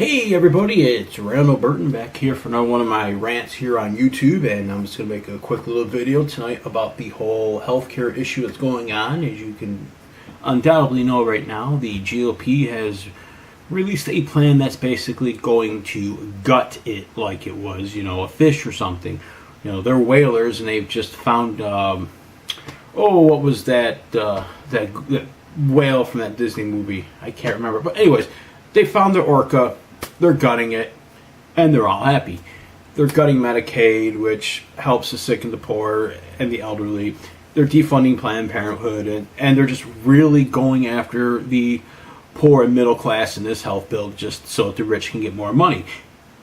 Hey everybody, it's Randall Burton back here for another one of my rants here on YouTube, and I'm just going to make a quick little video tonight about the whole healthcare issue that's going on. As you can undoubtedly know right now, the GOP has released a plan that's basically going to gut it like it was, a fish or something. They're whalers, and they've just found, what was that whale from that Disney movie? I can't remember. But anyways, they found their orca. They're gutting it, and they're all happy. They're gutting Medicaid, which helps the sick and the poor and the elderly. They're defunding Planned Parenthood, and they're just really going after the poor and middle class in this health bill just so that the rich can get more money.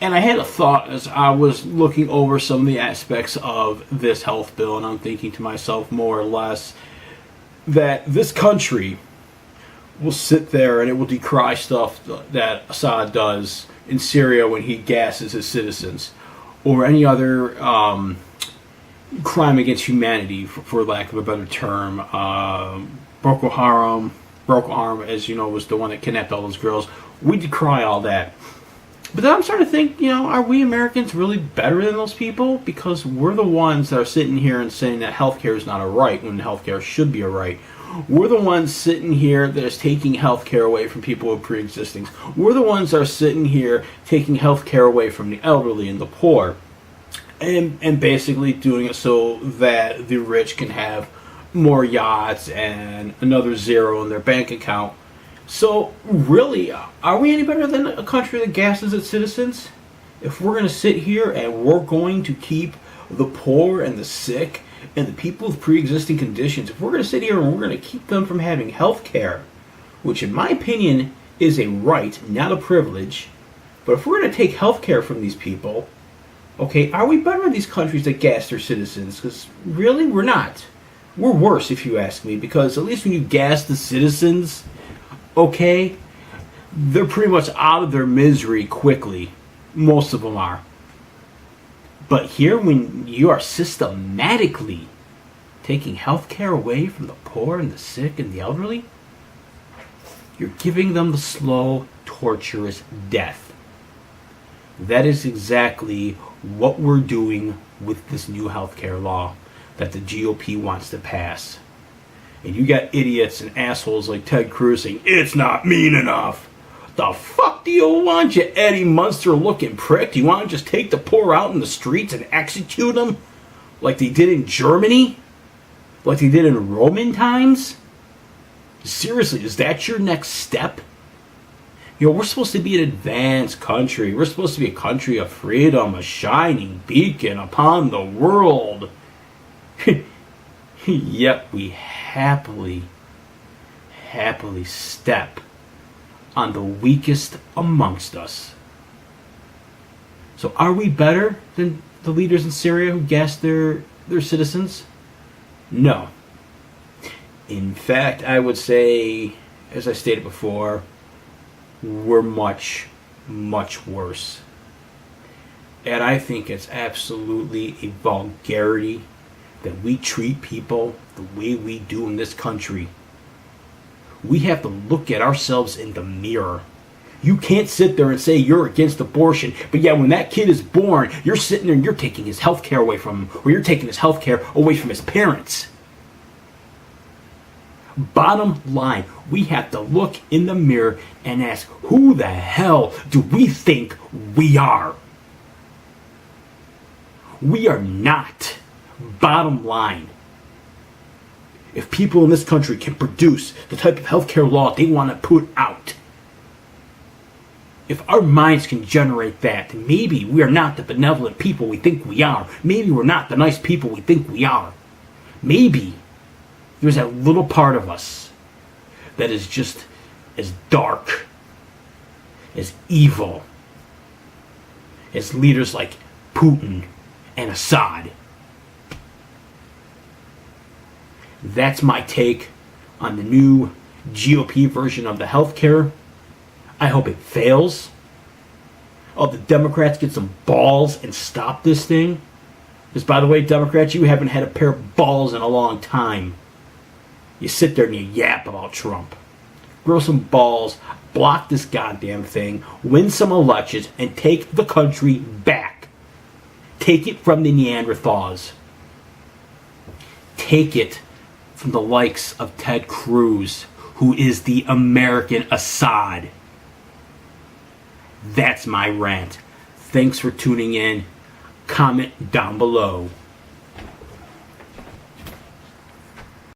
And I had a thought as I was looking over some of the aspects of this health bill, and I'm thinking to myself more or less that this country will sit there and it will decry stuff that Assad does in Syria when he gasses his citizens, or any other crime against humanity, for lack of a better term. Boko Haram, as you know, was the one that kidnapped all those girls. We decry all that. But then I'm starting to think, are we Americans really better than those people? Because we're the ones that are sitting here and saying that healthcare is not a right when healthcare should be a right. We're the ones sitting here that is taking health care away from people with pre-existings. We're the ones that are sitting here taking health care away from the elderly and the poor. And basically doing it so that the rich can have more yachts and another zero in their bank account. So really, are we any better than a country that gasses its citizens? If we're going to sit here and we're going to keep the poor and the sick and the people with pre-existing conditions, if we're going to sit here and we're going to keep them from having health care, which in my opinion is a right, not a privilege, but if we're going to take health care from these people, okay, are we better than these countries that gas their citizens? Because really, we're not. We're worse, if you ask me, because at least when you gas the citizens, okay, they're pretty much out of their misery quickly. Most of them are. But here, when you are systematically taking health care away from the poor and the sick and the elderly, you're giving them the slow, torturous death. That is exactly what we're doing with this new health care law that the GOP wants to pass. And you got idiots and assholes like Ted Cruz saying, it's not mean enough. The fuck do you want, you Eddie Munster looking prick? Do you want to just take the poor out in the streets and execute them like they did in Germany? Like they did in Roman times? Seriously, is that your next step? We're supposed to be an advanced country. We're supposed to be a country of freedom, a shining beacon upon the world. Yet we happily step on the weakest amongst us. So are we better than the leaders in Syria who gassed their citizens? No. In fact, I would say, as I stated before, we're much, much worse. And I think it's absolutely a vulgarity that we treat people the way we do in this country. We have to look at ourselves in the mirror. You can't sit there and say you're against abortion, but yet when that kid is born, you're sitting there and you're taking his health care away from him, or you're taking his health care away from his parents. Bottom line, we have to look in the mirror and ask, who the hell do we think we are? We are not. Bottom line. If people in this country can produce the type of healthcare law they want to put out, if our minds can generate that, then maybe we are not the benevolent people we think we are. Maybe we're not the nice people we think we are. Maybe there's that little part of us that is just as dark, as evil, as leaders like Putin and Assad. That's my take on the new GOP version of the healthcare. I hope it fails. I hope the Democrats get some balls and stop this thing. Because, by the way, Democrats, you haven't had a pair of balls in a long time. You sit there and you yap about Trump. grow some balls, block this goddamn thing, win some elections, and take the country back. Take it from the Neanderthals. Take it from the likes of Ted Cruz, who is the American Assad. That's my rant. Thanks for tuning in. Comment down below.